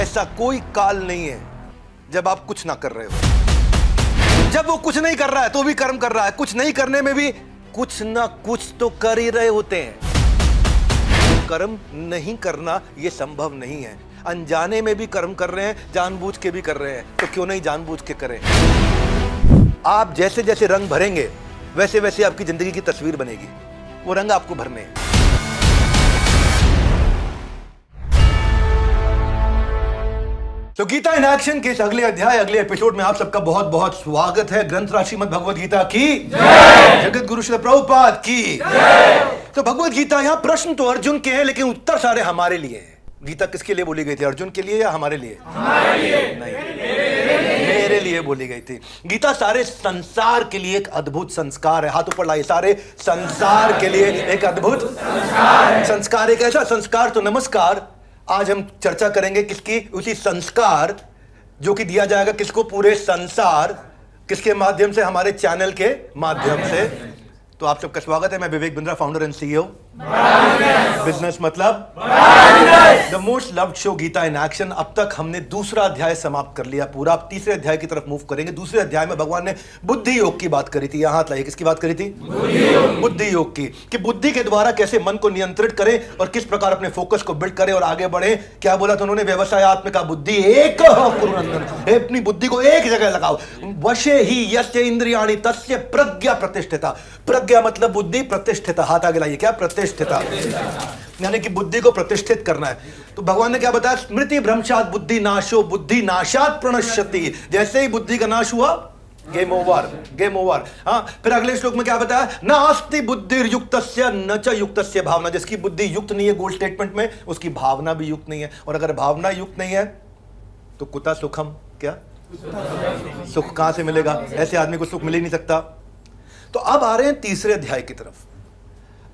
ऐसा कोई काल नहीं है जब आप कुछ ना कर रहे हो। जब वो कुछ नहीं कर रहा है तो भी कर्म कर रहा है, कुछ नहीं करने में भी कुछ ना कुछ तो कर ही रहे होते हैं। कर्म नहीं करना ये संभव नहीं है। अनजाने में भी कर्म कर रहे हैं, जानबूझ के भी कर रहे हैं, तो क्यों नहीं जानबूझ के करें। आप जैसे जैसे रंग भरेंगे वैसे वैसे आपकी जिंदगी की तस्वीर बनेगी। वो रंग आपको भरने हैं। तो गीता इन एक्शन के इस अगले अध्याय, अगले एपिसोड में आप सबका बहुत बहुत स्वागत है। ग्रंथ राज श्रीमद् भगवद गीता की जय, जगत गुरु श्री प्रभुपाद की जय। तो भगवद गीता, यहाँ प्रश्न तो अर्जुन के हैं लेकिन उत्तर सारे हमारे लिए हैं। गीता किसके लिए बोली गई थी? अर्जुन के लिए या हमारे लिए? हमारे लिए नहीं, मेरे लिए बोली गई थी। गीता सारे संसार के लिए एक अद्भुत संस्कार है। हाथ ऊपर लाइए। सारे संसार के लिए एक अद्भुत संस्कार। एक ऐसा संस्कार, तो नमस्कार। आज हम चर्चा करेंगे किसकी? उसी संस्कार जो कि दिया जाएगा किसको? पूरे संसार। किसके माध्यम से? हमारे चैनल के माध्यम से। तो आप सबका स्वागत है। मैं Vivek Bindra, founder and CEO business मतलब the most loved show Gita in action. अब तक हमने दूसरा अध्याय समाप्त कर लिया पूरा। अब तीसरे अध्याय की तरफ मूव करेंगे। दूसरे अध्याय में भगवान ने बुद्धि योग की बात करी थी। यहां हाथ लाइए। किसकी बात करी थी? बुद्धि योग की। कि बुद्धि के द्वारा कैसे मन को नियंत्रित करें और किस प्रकार अपने फोकस को बिल्ड करें और आगे बढ़े। क्या बोला था उन्होंने? व्यवसायत्मिका बुद्धि एक कुरुनंदन। अपनी बुद्धि को एक जगह लगाओ। वशे ही यस्य इंद्रियाणि तस्य प्रज्ञा प्रतिष्ठिता। प्रज्ञा मतलब बुद्धि, प्रतिष्ठिता हाथ आगे लाइए। क्या? प्रतिष्ठिता, यानी कि बुद्धि को प्रतिष्ठित करना है। तो भगवान ने क्या बताया? स्मृति भ्रंशात बुद्धि नाशो, बुद्धि नाशात प्रणश्यति। जैसे ही बुद्धि का नाश हुआ, गेम ओवर, गेम ओवर। हाँ, फिर अगले श्लोक में क्या बताया? नास्ति बुद्धिर्युक्तस्य न च युक्तस्य भावना। जिसकी बुद्धि युक्त नहीं है गोल्ड स्टेटमेंट में, उसकी भावना भी युक्त नहीं है। और अगर भावना युक्त नहीं है तो कुता सुखम। क्या सुख कहां से मिलेगा? ऐसे आदमी को सुख मिल ही नहीं सकता। तो अब आ रहे हैं तीसरे अध्याय की तरफ।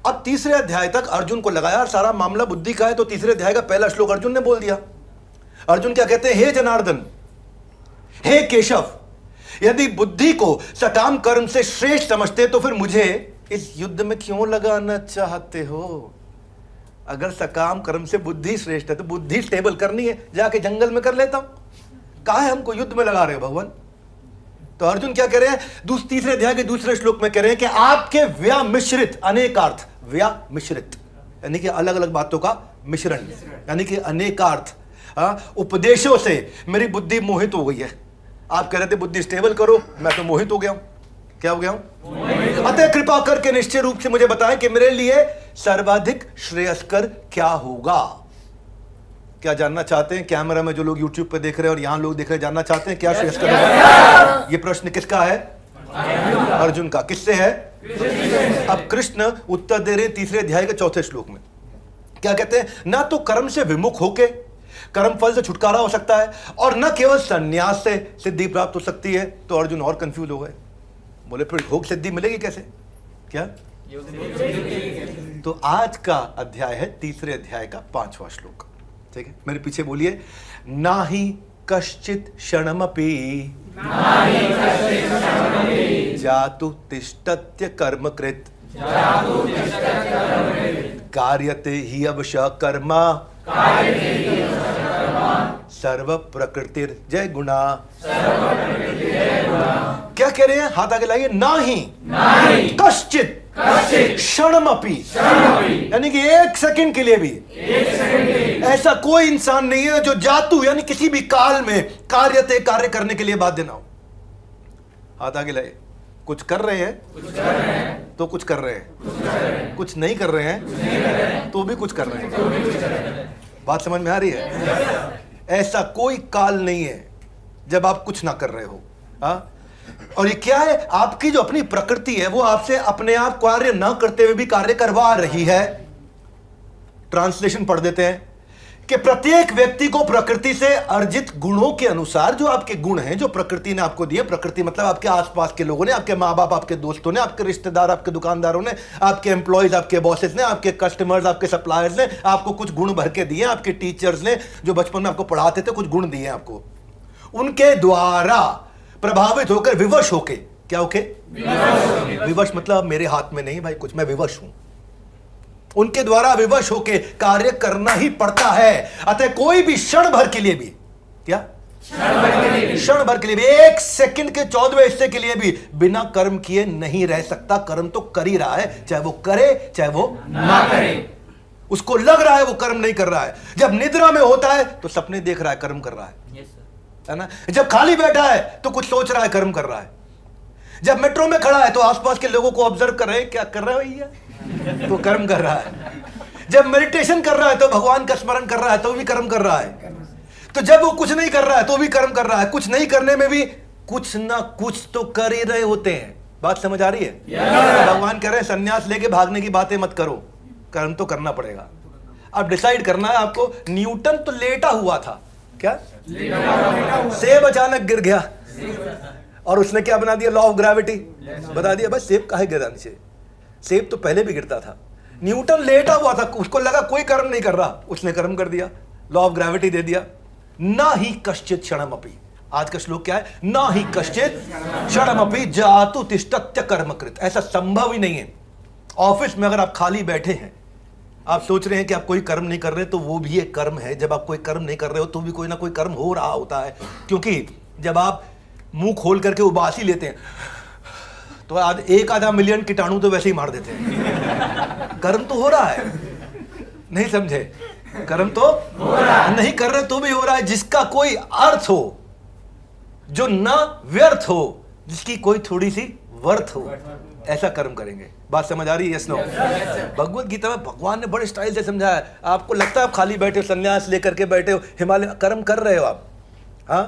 अब तीसरे अध्याय तक अर्जुन को लगाया सारा मामला बुद्धि का है। तो तीसरे अध्याय का पहला श्लोक अर्जुन ने बोल दिया। अर्जुन क्या कहते हैं? हे जनार्दन, हे केशव, यदि बुद्धि को सकाम कर्म से श्रेष्ठ समझते तो फिर मुझे इस युद्ध में क्यों लगाना चाहते हो? अगर सकाम कर्म से बुद्धि श्रेष्ठ है तो बुद्धि स्टेबल करनी है, जाके जंगल में कर लेता हूं। काहे हमको युद्ध में लगा रहे हो भगवान? तो अर्जुन क्या कह रहे हैं? तीसरे अध्याय के दूसरे श्लोक में कह रहे हैं कि आपके व्यामिश्रित अनेकार्थ, व्यामिश्रित यानी कि अलग अलग बातों का मिश्रण, यानी कि अनेकार्थ उपदेशों से मेरी बुद्धि मोहित हो गई है। आप कह रहे थे बुद्धि स्टेबल करो, मैं तो मोहित हो गया हूं। क्या हो गया हूं? अतः कृपा करके निश्चय रूप से मुझे बताएं कि मेरे लिए सर्वाधिक श्रेयस्कर क्या होगा। क्या जानना चाहते हैं? कैमरा में जो लोग YouTube पे देख रहे हैं और यहां लोग देख रहे हैं, जानना चाहते हैं क्या श्रेयस्कर होगा? ये प्रश्न किसका है? अर्जुन का। किससे है? अब कृष्ण उत्तर दे रहे तीसरे अध्याय के चौथे श्लोक में। क्या कहते हैं? ना तो कर्म से विमुख होके कर्म फल से छुटकारा हो सकता है और न केवल संन्यास से सिद्धि प्राप्त हो सकती है। तो अर्जुन और कंफ्यूज हो गए। बोले फिर योग सिद्धि मिलेगी कैसे? क्या? तो आज का अध्याय है तीसरे अध्याय का 5वां श्लोक। ठीक है, मेरे पीछे बोलिए। नाही कश्चित क्षणमपि जातु तिष्ठत्य कर्मकृत कार्यते हि अवश्य कर्मा सर्व प्रकृतिर जय गुणा। क्या कह रहे हैं? हाथ आगे लाइए। नाही कश्चित क्षणमपि, यानी कि एक सेकंड के लिए भी ऐसा कोई इंसान नहीं है जो जातु यानी किसी भी काल में कार्य करने के लिए बाध्य ना हो। हाथ आगे लाइए। कुछ कर रहे हैं तो कुछ कर रहे हैं, कुछ नहीं कर रहे हैं तो भी कुछ कर रहे हैं। बात समझ में आ रही है? ऐसा कोई काल नहीं है जब आप कुछ ना कर रहे हो। और ये क्या है? आपकी जो अपनी प्रकृति है वो आपसे अपने आप कार्य ना करते हुए भी कार्य करवा रही है। ट्रांसलेशन पढ़ देते हैं कि प्रत्येक व्यक्ति को प्रकृति से अर्जित गुणों के अनुसार, जो आपके गुण हैं, जो प्रकृति ने आपको दिए, प्रकृति मतलब आपके आसपास के लोगों ने, आपके माँ बाप, आपके दोस्तों ने, आपके रिश्तेदार, आपके दुकानदारों ने, आपके एम्प्लॉयज, आपके बॉसेस ने, आपके कस्टमर्स, आपके सप्लायर्स ने आपको कुछ गुण भर के दिए। आपके टीचर्स ने जो बचपन में आपको पढ़ाते थे कुछ गुण दिए आपको। उनके द्वारा प्रभावित होकर, विवश होके, क्या होके? विवश मतलब मेरे हाथ में नहीं भाई कुछ, मैं विवश हूं। उनके द्वारा विवश होके कार्य करना ही पड़ता है। अतः कोई भी क्षण भर के लिए भी क्या? क्षण भर के लिए भी, 1 सेकंड के 14वें हिस्से के लिए भी बिना कर्म किए नहीं रह सकता। कर्म तो कर ही रहा है, चाहे वो करे चाहे वो ना करे। उसको लग रहा है वो कर्म नहीं कर रहा है। जब निद्रा में होता है तो सपने देख रहा है, कर्म कर रहा है ना। जब खाली बैठा है तो कुछ सोच रहा है, कर्म कर रहा है। जब मेट्रो में खड़ा है तो आसपास के लोगों को ऑब्जर्व कर रहे हैं, क्या कर रहा है भैया, तो कर्म कर रहा है। जब मेडिटेशन कर रहा है तो भगवान का स्मरण कर रहा है, तो भी कर्म कर रहा है। तो जब वो कुछ नहीं कर रहा है तो भी कर्म कर रहा है। कुछ नहीं करने में भी कुछ ना कुछ तो कर ही रहे होते हैं। बात समझ आ रही है? भगवान कह रहे हैं संन्यास लेके भागने की बातें मत करो, कर्म तो करना पड़ेगा। अब डिसाइड करना है आपको। न्यूटन तो लेटा हुआ था, क्या सेब अचानक गिर गया और उसने क्या बना दिया? लॉ ऑफ ग्रेविटी बता दिया। बस सेब काहे गिरा नीचे? सेब तो पहले भी गिरता था। न्यूटन लेटा हुआ था, उसको लगा कोई कर्म नहीं कर रहा, उसने कर्म कर दिया, लॉ ऑफ ग्रेविटी दे दिया। ना ही कश्चित क्षणमपि, आज का श्लोक क्या है? ना ही कश्चित क्षणमपि जातु तिष्ठत्य कर्मकृत। ऐसा संभव ही नहीं है। ऑफिस में अगर आप खाली बैठे हैं, आप सोच रहे हैं कि आप कोई कर्म नहीं कर रहे, तो वो भी एक कर्म है। जब आप कोई कर्म नहीं कर रहे हो तो भी कोई ना कोई कर्म हो रहा होता है। क्योंकि जब आप मुंह खोल करके उबासी लेते हैं तो एक आधा मिलियन कीटाणु तो वैसे ही मार देते हैं। कर्म तो हो रहा है, नहीं समझे? कर्म तो हो रहा है, नहीं कर रहे तो भी हो रहा है। जिसका कोई अर्थ हो, जो ना व्यर्थ हो, जिसकी कोई थोड़ी सी वर्थ हो, ऐसा कर्म करेंगे। बात समझ आ रही है? Yes no? भगवत गीता में भगवान ने बड़े स्टाइल से समझाया है। आपको लगता है आप खाली बैठे हो, संन्यास लेकर के बैठे हो, हिमालय, कर्म कर रहे हो आप। हाँ,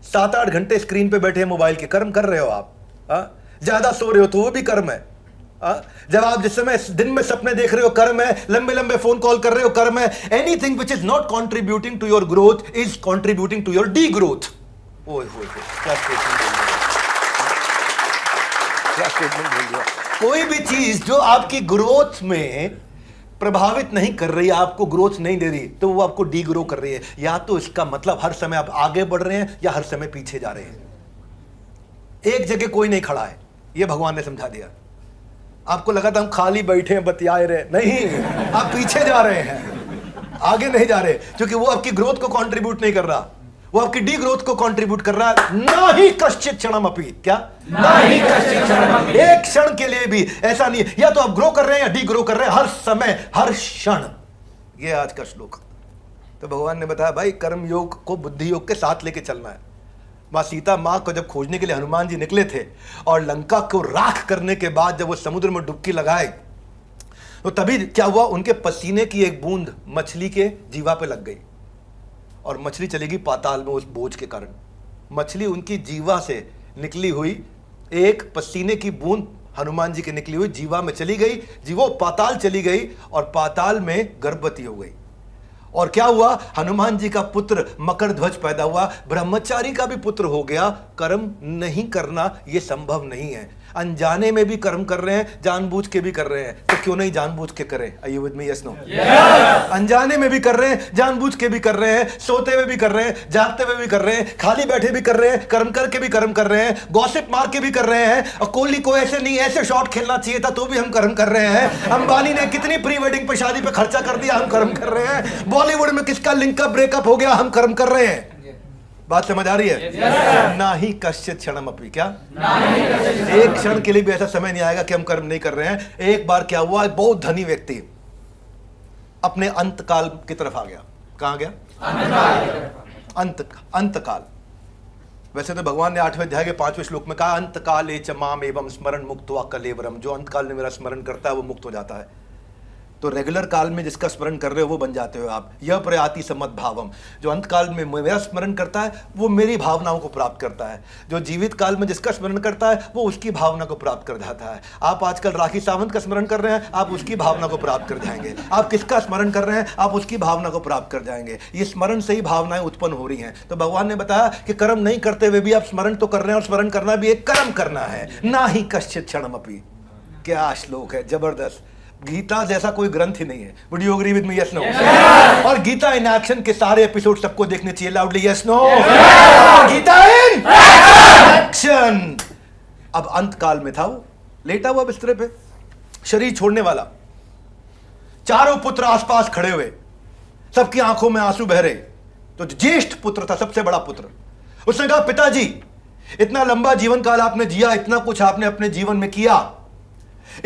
7-8 घंटे स्क्रीन पे बैठे हैं मोबाइल के, कर्म कर रहे हो आप। हाँ, ज्यादा सो रहे हो तो वो भी कर्म है। जब आप जिस समय दिन में सपने देख रहे हो, कर्म है। लंबे लंबे फोन कॉल कर रहे हो, कर्म है। Anything which is not contributing to your growth is contributing to your degrowth. कोई भी चीज जो आपकी ग्रोथ में प्रभावित नहीं कर रही, आपको ग्रोथ नहीं दे रही, तो वो आपको डी ग्रो कर रही है। या तो इसका मतलब हर समय आप आगे बढ़ रहे हैं या हर समय पीछे जा रहे हैं। एक जगह कोई नहीं खड़ा है, ये भगवान ने समझा दिया। आपको लगा था हम खाली बैठे हैं, बतियाए रहे, नहीं, आप पीछे जा रहे हैं, आगे नहीं जा रहे, क्योंकि वो आपकी ग्रोथ को कंट्रीब्यूट नहीं कर रहा, वो आपकी डी ग्रोथ को कंट्रीब्यूट कर रहा है। ना ही कश्चित क्षणमपि, क्या? ना ही कश्चित क्षणमपि, एक क्षण के लिए भी ऐसा नहीं। या तो आप ग्रो कर रहे हैं या डी ग्रो कर रहे हैं, हर समय हर क्षण। ये आज का श्लोक। तो भगवान ने बताया भाई कर्म योग को बुद्धि योग के साथ लेके चलना है। माँ सीता माँ को जब खोजने के लिए हनुमान जी निकले थे और लंका को राख करने के बाद जब वो समुद्र में डुबकी लगाए तो तभी क्या हुआ? उनके पसीने की एक बूंद मछली के जीवा पे लग गई और मछली चलेगी पाताल में उस बोझ के कारण। मछली उनकी जीवा से निकली हुई एक पसीने की बूंद हनुमान जी की निकली हुई जीवा में चली गई, जीवो पाताल चली गई और पाताल में गर्भवती हो गई। और क्या हुआ? हनुमान जी का पुत्र मकर ध्वज पैदा हुआ, ब्रह्मचारी का भी पुत्र हो गया। कर्म नहीं करना ये संभव नहीं है। अनजाने में भी कर्म कर रहे हैं, जानबूझ के भी कर रहे हैं, तो क्यों नहीं जानबूझ के करें? Are you with me? Yes no? अनजाने में भी कर रहे हैं, जानबूझ के भी कर रहे हैं, सोते हुए भी कर रहे हैं, जागते हुए भी कर रहे हैं, खाली बैठे भी कर रहे हैं, कर्म करके भी कर्म कर रहे हैं, गॉसिप मार के भी कर रहे हैं। और कोहली को ऐसे नहीं ऐसे शॉट खेलना चाहिए था तो भी हम कर्म कर रहे हैं। अंबानी ने कितनी प्री वेडिंग पे शादी पे खर्चा कर दिया, हम कर्म कर रहे हैं। बॉलीवुड में किसका लिंक का ब्रेकअप हो गया, हम कर्म कर रहे हैं। बात समझ आ रही है? ना ही कश्चित क्षणमपि, क्या? एक क्षण के लिए भी ऐसा समय नहीं आएगा कि हम कर्म नहीं कर रहे हैं। एक बार क्या हुआ, एक बहुत धनी व्यक्ति अपने अंतकाल की तरफ आ गया। कहां गया? अंतकाल। वैसे तो भगवान ने 8वें अध्याय के 5वें श्लोक में कहा अंतकाले च माम एवं स्मरण मुक्त्वा कलेवरम। जो अंतकाल में मेरा स्मरण करता है वो मुक्त हो जाता है। तो रेगुलर काल में जिसका स्मरण कर रहे हो वो बन जाते हो आप। यह प्रयाति समद भावम। जो अंत काल में मेरा स्मरण करता है वो मेरी भावनाओं को प्राप्त करता है। जो जीवित काल में जिसका स्मरण करता है वो उसकी भावना को प्राप्त कर जाता है। आप आजकल राखी सावंत का स्मरण कर रहे हैं, आप उसकी भावना को प्राप्त कर जाएंगे। आप किसका स्मरण कर रहे हैं, आप उसकी भावना को प्राप्त कर जाएंगे। ये स्मरण से ही भावनाएं उत्पन्न हो रही हैं। तो भगवान ने बताया कि कर्म नहीं करते हुए भी आप स्मरण तो कर रहे हैं, और स्मरण करना भी एक कर्म करना है। ना ही कश्चित क्षणमपि। क्या श्लोक है, जबरदस्त। गीता जैसा कोई ग्रंथ ही नहीं है। Would you agree with me? Yes no? और गीता इन एक्शन के सारे एपिसोड सबको देखने चाहिए। Loudly yes no? Gita in action. अब अंत काल में था, वो लेटा हुआ बिस्तर पे, शरीर छोड़ने वाला। चारों पुत्र आसपास खड़े हुए, सबकी आंखों में आंसू बह रहे। तो ज्येष्ठ पुत्र था, सबसे बड़ा पुत्र, उसने कहा पिताजी इतना लंबा जीवन काल आपने जिया, इतना कुछ आपने अपने जीवन में किया,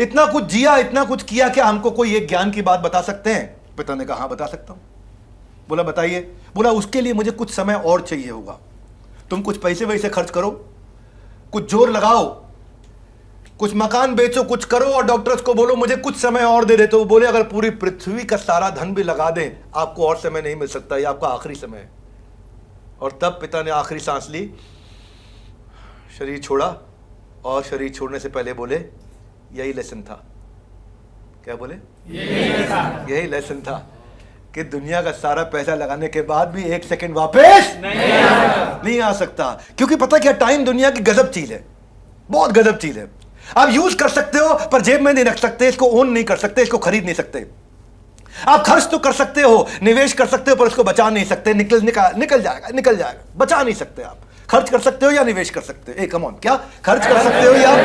इतना कुछ जिया, इतना कुछ किया, क्या हमको कोई एक ज्ञान की बात बता सकते हैं? पिता ने कहा हाँ बता सकता हूं। बोला बताइए। बोला उसके लिए मुझे कुछ समय और चाहिए होगा, तुम कुछ पैसे वैसे खर्च करो, कुछ जोर लगाओ, कुछ मकान बेचो, कुछ करो और डॉक्टर्स को बोलो मुझे कुछ समय और दे दे। तो वो बोले अगर पूरी पृथ्वी का सारा धन भी लगा दें आपको और समय नहीं मिल सकता, ये आपका आखिरी समय है। और तब पिता ने आखिरी सांस ली, शरीर छोड़ा और शरीर छोड़ने से पहले बोले यही लेसन था। क्या बोले? यही लेसन था कि दुनिया का सारा पैसा लगाने के बाद भी एक सेकंड वापस नहीं आ सकता। क्योंकि पता क्या, टाइम दुनिया की गजब चीज है, बहुत गजब चीज है। आप यूज कर सकते हो पर जेब में नहीं रख सकते, इसको ओन नहीं कर सकते, इसको खरीद नहीं सकते। आप खर्च तो कर सकते हो, निवेश कर सकते हो, पर उसको बचा नहीं सकते। निकल जाएगा, बचा नहीं सकते। आप खर्च कर सकते हो या निवेश कर सकते हो? कम ऑन, क्या खर्च कर सकते हो या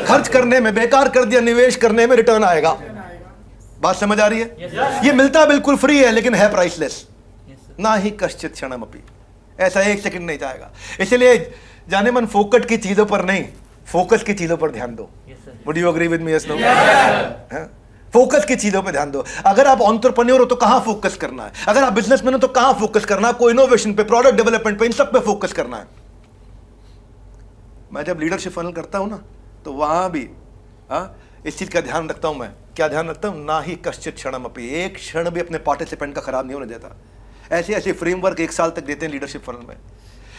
खर्च करने में बेकार कर दिया, निवेश करने में रिटर्न आएगा। बात समझ आ रही है? ये मिलता बिल्कुल फ्री है लेकिन है प्राइसलेस। ना ही कश्चित क्षणमपि, ऐसा एक सेकंड नहीं जाएगा। इसलिए जाने मन फोकट की चीजों पर नहीं, फोकस की चीजों पर ध्यान दो। Would you agree with me? Yes no? Focus की चीजों पर ध्यान दो। अगर आप एंटरप्रेन्योर हो तो कहां फोकस करना है? अगर आप बिजनेसमैन हो तो कहां फोकस करना है? आपको इनोवेशन पे, प्रोडक्ट डेवलपमेंट पे, इन सब पे फोकस करना है। मैं जब लीडरशिप फनल करता हूं ना तो वहां भी इस चीज का ध्यान रखता हूं। मैं क्या ध्यान रखता हूं? ना ही कश्चित क्षणमपि, एक क्षण भी अपने पार्टिसिपेंट का खराब नहीं होने देता। ऐसे ऐसे फ्रेमवर्क 1 साल तक देते हैं लीडरशिप फनल में।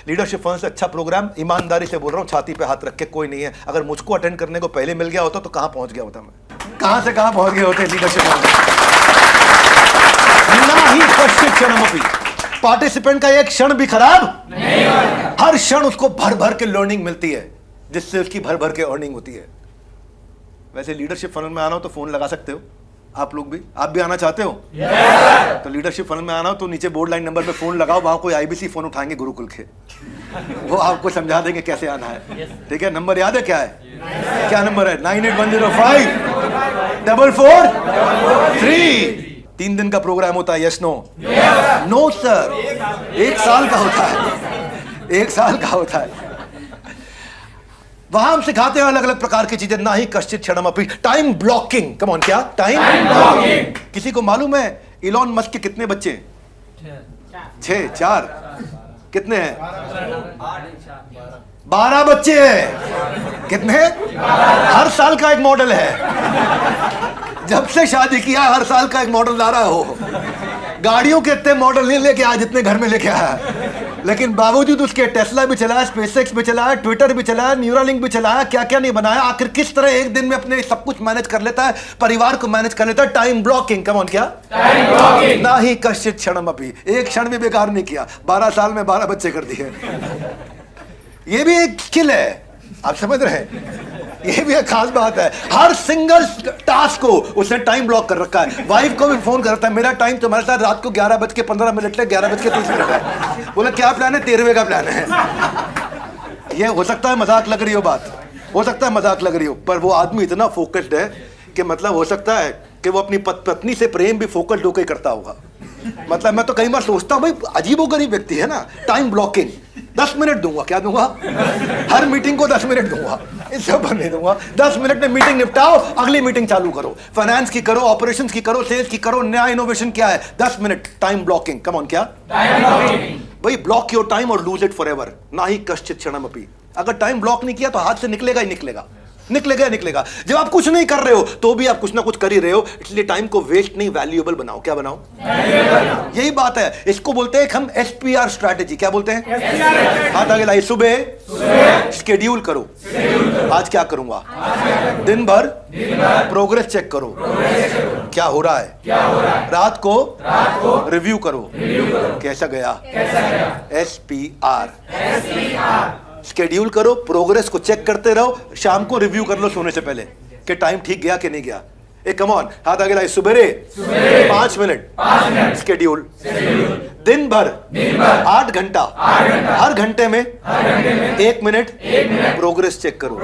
लीडरशिप फनल से अच्छा प्रोग्राम, ईमानदारी से बोल रहा हूं, छाती पे हाथ रख के, कोई नहीं है। अगर मुझको अटेंड करने को पहले मिल गया होता तो कहां पहुंच गया होता? मैं कहां से कहां पहुंच गए होते लीडरशिप फनल में। ना ही कश्चित क्षणमपि, पार्टिसिपेंट का एक क्षण भी खराब नहीं होता। हर क्षण उसको भर भर के लर्निंग मिलती है, जिससे उसकी भर भर के अर्निंग होती है। वैसे लीडरशिप फनल में आना हो तो फोन लगा सकते हो आप लोग भी। आप भी आना चाहते हो? तो लीडरशिप फनल में आना हो तो नीचे बोर्ड लाइन नंबर पे फोन लगाओ, वहां कोई आईबीसी फोन उठाएंगे गुरुकुल के, वो आपको समझा देंगे कैसे आना है। ठीक है? नंबर याद है क्या है? क्या नंबर है? 98105443। 3 दिन का प्रोग्राम होता है। Yes no? नो सर, 1 साल का होता है, 1 साल का होता है। वहां हम सिखाते हैं अलग अलग प्रकार की चीजें। ना ही कश्चित क्षणमपि, टाइम ब्लॉकिंग। कम ऑन, क्या टाइम ब्लॉकिंग? किसी को मालूम है इलॉन मस्क के कितने बच्चे? 6, 4 कितने हैं? 12 बच्चे हैं। कितने? हर साल का एक मॉडल है। जब से शादी किया हर साल का एक मॉडल ला रहा हो। गाड़ियों के इतने मॉडल नहीं लेके आया जितने घर में लेके आया, लेकिन बावजूद उसके टेस्ला भी चलाया, स्पेसएक्स भी चलाया, ट्विटर भी चलाया, न्यूरालिंक भी चलाया, क्या क्या नहीं बनाया। आखिर किस तरह एक दिन में अपने सब कुछ मैनेज कर लेता है, परिवार को मैनेज कर लेता है? Time blocking. कम ऑन, क्या टाइम ब्लॉकिंग? ना ही कश्चित क्षणमपि, एक क्षण भी बेकार नहीं किया। 12 साल में 12 बच्चे कर दिए। ये भी एक स्किल है, आप समझ रहे हैं? ये भी एक खास बात है। हर सिंगल टास्क को उसने टाइम ब्लॉक कर रखा है। वाइफ को भी फोन करता है, मेरा टाइम तुम्हारे साथ रात को 11:15 है, 11:30 है। बोला क्या प्लान है? 13वें का प्लान है। ये हो सकता है मजाक लग रही हो बात, हो सकता है मजाक लग रही हो, पर वो आदमी इतना फोकस्ड है कि मतलब हो सकता है कि वो अपनी पत्नी से प्रेम भी फोकस्ड होकर करता होगा। मतलब मैं तो कई बार सोचता हूँ भाई अजीबोगरीब व्यक्ति है ना। टाइम ब्लॉकिंग, 10 मिनट दूंगा, क्या दूंगा? हर मीटिंग को 10 मिनट दूंगा, इससे ऊपर नहीं दूंगा। 10 मिनट में मीटिंग निपटाओ, अगली मीटिंग चालू करो। फाइनेंस की करो, ऑपरेशंस की करो, सेल्स की करो, नया इनोवेशन क्या है? 10 minute time blocking. Come on, क्या टाइम ब्लॉकिंग? भाई ब्लॉक योर टाइम और लूज इट फॉर एवर। ना ही कश्चित क्षणमपि। अगर टाइम ब्लॉक नहीं किया तो हाथ से निकलेगा ही निकलेगा, निकलेगा। जब आप कुछ नहीं कर रहे हो तो भी आप कुछ ना कुछ कर ही रहे हो, इसलिए टाइम को वेस्ट नहीं, वैल्यूएबल बनाओ। क्या बनाओ? यही बात है। इसको बोलते हैं हम SPR स्ट्रैटेजी। क्या बोलते हैं? हाथ आगे लाइए। सुबह शेड्यूल करो, आज क्या करूंगा। दिन भर प्रोग्रेस चेक करो, क्या हो रहा है। रात को रिव्यू करो, कैसा गया। SPR। शेड्यूल करो, प्रोग्रेस को चेक करते रहो, शाम को रिव्यू कर लो सोने से पहले कि टाइम ठीक गया कि नहीं गया। कम ऑन, हाथ आगे लाइए। सुबेरे 5 मिनट शेड्यूल, दिन भर 8 घंटा, हर घंटे में 1 मिनट प्रोग्रेस चेक करो।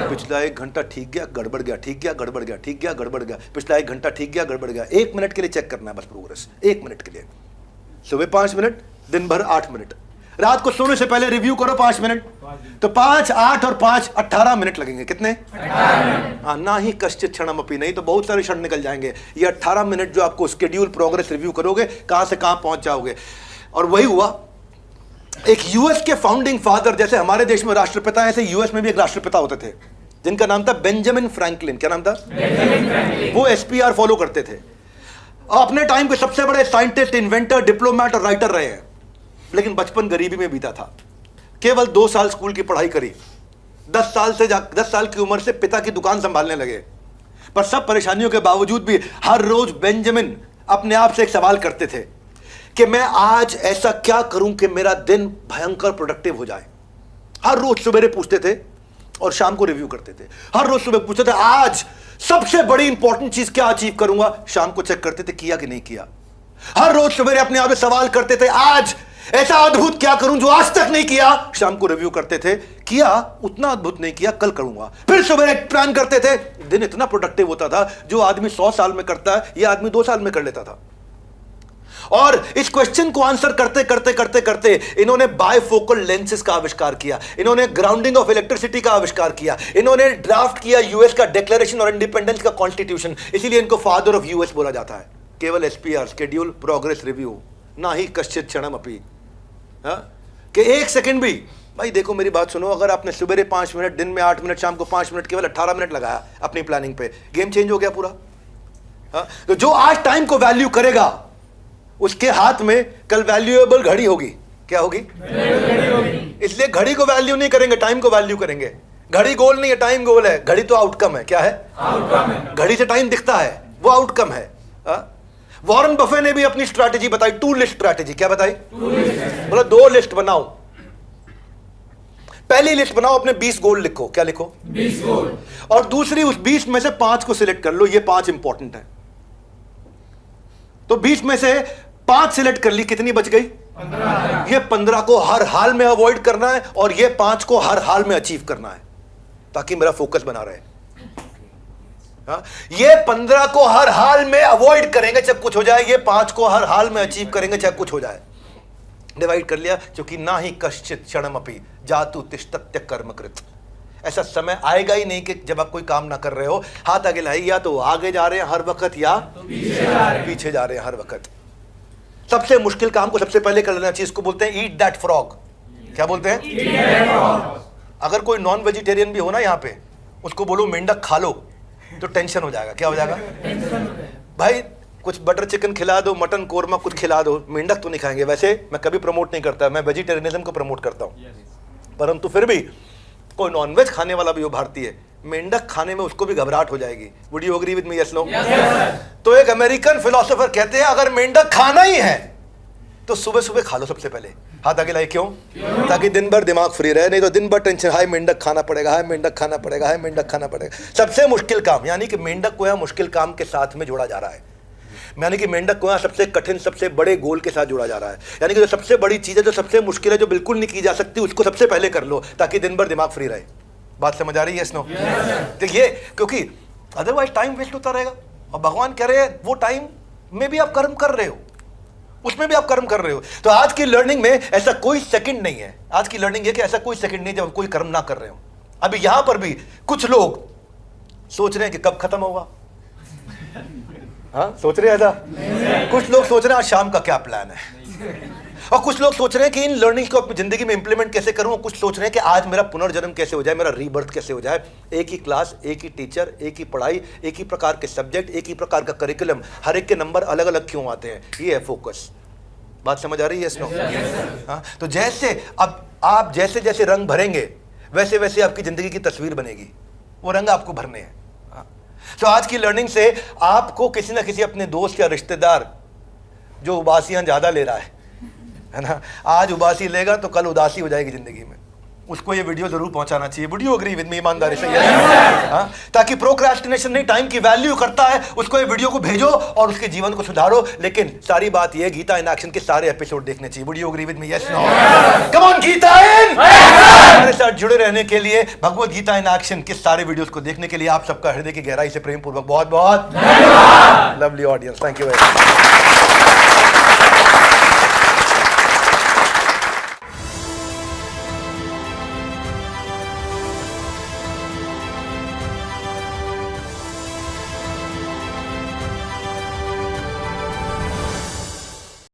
पिछला 1 घंटा ठीक गया, गड़बड़ गया, ठीक गया, गड़बड़ गया, ठीक गया, गड़बड़ गया। पिछला 1 घंटा ठीक गया, गड़बड़ गया। 1 मिनट के लिए चेक करना है बस प्रोग्रेस, 1 मिनट के लिए। सुबह 5 मिनट, दिन भर 8 मिनट। रात को सोने से पहले रिव्यू करो 5 मिनट, तो 5, 8 और 5 18 मिनट लगेंगे। कितने? 18। ना ही कश्चित क्षणमपि, नहीं तो बहुत सारे क्षण निकल जाएंगे। ये 18 मिनट जो आपको स्केड्यूल प्रोग्रेस रिव्यू करोगे, कहां से कहां पहुंच जाओगे। और वही हुआ। एक यूएस के फाउंडिंग फादर, जैसे हमारे देश में राष्ट्रपिता है, ऐसे यूएस में भी एक राष्ट्रपिता होते थे जिनका नाम था बेंजामिन फ्रैंकलिन। क्या नाम था? Benjamin Franklin. वो एसपीआर फॉलो करते थे। अपने टाइम के सबसे बड़े साइंटिस्ट, इन्वेंटर, डिप्लोमेट और राइटर रहे हैं, लेकिन बचपन गरीबी में बीता था। केवल 2 साल स्कूल की पढ़ाई करी। 10 साल की उम्र से पिता की दुकान संभालने लगे। पर सब परेशानियों के बावजूद भी हर रोज बेंजामिन अपने आप से एक सवाल करते थे कि मैं आज ऐसा क्या करूं कि मेरा दिन भयंकर प्रोडक्टिव हो जाए। हर रोज सवेरे पूछते थे और शाम को रिव्यू करते थे। हर रोज सुबह पूछते थे आज सबसे बड़ी इंपॉर्टेंट चीज क्या अचीव करूंगा, शाम को चेक करते थे किया कि नहीं किया। हर रोज सवेरे अपने आप से सवाल करते थे आज ऐसा अद्भुत क्या करूं जो आज तक नहीं किया, शाम को रिव्यू करते थे, किया उतना अद्भुत नहीं किया, कल करूंगा। फिर सवेरे प्लान करते थे। दिन इतना प्रोडक्टिव होता था, जो आदमी 100 साल में करता है यह आदमी 2 साल में कर लेता था। और इस क्वेश्चन को आंसर करते करते करते करते इन्होंने बायफोकल लेंसेज का आविष्कार किया, इन्होंने ग्राउंडिंग ऑफ इलेक्ट्रिसिटी का आविष्कार किया, इन्होंने ड्राफ्ट किया यूएस का डिक्लेरेशन और इंडिपेंडेंस का कॉन्स्टिट्यूशन। इसीलिए इनको फादर ऑफ यूएस बोला जाता है। केवल एसपीआर, स्केड्यूल प्रोग्रेस रिव्यू, ना ही कश्चित क्षणमपि। कि 1 सेकंड भी, भाई देखो मेरी बात सुनो, अगर आपने सुबह 5 मिनट, दिन में 8 मिनट, शाम को 5 मिनट, केवल 18 मिनट लगाया अपनी प्लानिंग पे, गेम चेंज हो गया पूरा। तो जो आज टाइम को वैल्यू करेगा उसके हाथ में कल वैल्यूएबल घड़ी होगी। क्या होगी? इसलिए घड़ी को वैल्यू नहीं करेंगे, टाइम को वैल्यू करेंगे। घड़ी गोल नहीं है, टाइम गोल है। घड़ी तो आउटकम है। क्या है? आउटकम है। घड़ी से टाइम दिखता है, वो आउटकम है। वॉरेन बफे ने भी अपनी स्ट्रैटेजी बताई, 2 लिस्ट स्ट्रैटेजी। क्या बताई? बोला 2 लिस्ट बनाओ। पहली लिस्ट बनाओ, अपने 20 गोल लिखो। क्या लिखो? 20 गोल। और दूसरी, उस 20 में से 5 को सिलेक्ट कर लो, ये 5 इंपॉर्टेंट है। तो 20 में से 5 सिलेक्ट कर ली, कितनी बच गई? 15। ये 15 को हर हाल में अवॉइड करना है और ये 5 को हर हाल में अचीव करना है, ताकि मेरा फोकस बना रहे। ये 15 को हर हाल में अवॉइड करेंगे चाहे कुछ हो जाए, ये 5 को हर हाल में अचीव करेंगे चाहे कुछ हो जाए। डिवाइड कर लिया, क्योंकि ना ही कश्चित क्षणमपि जातु तिष्ठत्य कर्मकृत। ऐसा समय आएगा ही नहीं कि जब आप कोई काम ना कर रहे हो, हाथ आगे लाए, या तो आगे जा रहे हैं हर वक्त या पीछे जा रहे हैं हर वक्त। सबसे मुश्किल काम को सबसे पहले कर लेना चाहिए। इसको बोलते हैं ईट दैट फ्रॉग। क्या बोलते हैं? अगर कोई नॉन वेजिटेरियन भी हो ना यहाँ पे, उसको बोलो मेंढक खा लो, तो टेंशन हो जाएगा। क्या हो जाएगा? भाई कुछ बटर चिकन खिला दो, मटन कोरमा कुछ खिला दो, मेंढक तो नहीं खाएंगे। वैसे मैं कभी प्रमोट नहीं करता, मैं वेजिटेरियनिज्म को प्रमोट करता हूँ, परंतु फिर भी कोई नॉनवेज खाने वाला भी हो भारतीय, मेंढक खाने में उसको भी घबराहट हो जाएगी। Would you agree with me? Yes no? तो एक अमेरिकन फिलोसोफर कहते हैं अगर मेंढक खाना ही है तो सुबह सुबह खा लो सबसे पहले। हाथ आगे लाए। क्यों? ताकि दिन भर दिमाग फ्री रहे, नहीं तो दिन भर टेंशन, हाय मेंढक खाना पड़ेगा, हाय मेंढक खाना पड़ेगा, हाय मेंढक खाना पड़ेगा। सबसे मुश्किल काम, यानी कि मेंढक को यहाँ मुश्किल काम के साथ में जोड़ा जा रहा है, यानी कि मेंढक को यहाँ सबसे कठिन, सबसे बड़े गोल के साथ जोड़ा जा रहा है। यानी कि जो सबसे बड़ी चीज है, जो सबसे मुश्किल है, जो बिल्कुल नहीं की जा सकती, उसको सबसे पहले कर लो, ताकि दिन भर दिमाग फ्री रहे। बात समझ आ रही है? Yes no? देखिए, क्योंकि अदरवाइज टाइम वेस्ट होता रहेगा। और भगवान कह रहे हैं वो टाइम में भी आप कर्म कर रहे हो, उसमें भी आप कर्म कर रहे हो। तो आज की लर्निंग में ऐसा कोई सेकंड नहीं है। आज की लर्निंग है कि ऐसा कोई सेकंड नहीं जब कोई कर्म ना कर रहे हो। अभी यहां पर भी कुछ लोग सोच रहे हैं कि कब खत्म होगा। हाँ, सोच रहे हैं ऐसा। कुछ लोग सोच रहे हैं आज शाम का क्या प्लान है, और कुछ लोग सोच रहे हैं कि इन लर्निंग्स को अपनी जिंदगी में इंप्लीमेंट कैसे करूं, और कुछ सोच रहे हैं कि आज मेरा पुनर्जन्म कैसे हो जाए, मेरा रीबर्थ कैसे हो जाए। एक ही क्लास, एक ही टीचर, एक ही पढ़ाई, एक ही प्रकार के सब्जेक्ट, एक ही प्रकार का करिकुलम, हर एक के नंबर अलग अलग क्यों आते हैं? ये है फोकस। बात समझ आ रही है? Yes no? हाँ, तो जैसे अब आप जैसे जैसे रंग भरेंगे वैसे वैसे आपकी जिंदगी की तस्वीर बनेगी, वो रंग आपको भरने हैं। तो आज की लर्निंग से आपको किसी ना किसी अपने दोस्त या रिश्तेदार जो उबासियां ज्यादा ले रहा है ना, आज उबासी लेगा तो कल उदासी हो जाएगी जिंदगी में, उसको ये वीडियो जरूर पहुंचाना चाहिए। Would you agree with me? ईमानदारी से हाँ, ताकि प्रोक्रास्टिनेशन नहीं, टाइम की वैल्यू करता है, उसको ये वीडियो को भेजो और उसके जीवन को सुधारो। लेकिन सारी बात ये, गीता इन एक्शन के सारे एपिसोड देखने चाहिए। Would you agree with me? Yes no? Come on, Gita in. हमारे साथ जुड़े रहने के लिए, भगवत गीता इन एक्शन के सारे वीडियोस को देखने के लिए आप सबका हृदय की गहराई से प्रेम पूर्वक बहुत बहुत धन्यवाद। Lovely audience, thank you very much.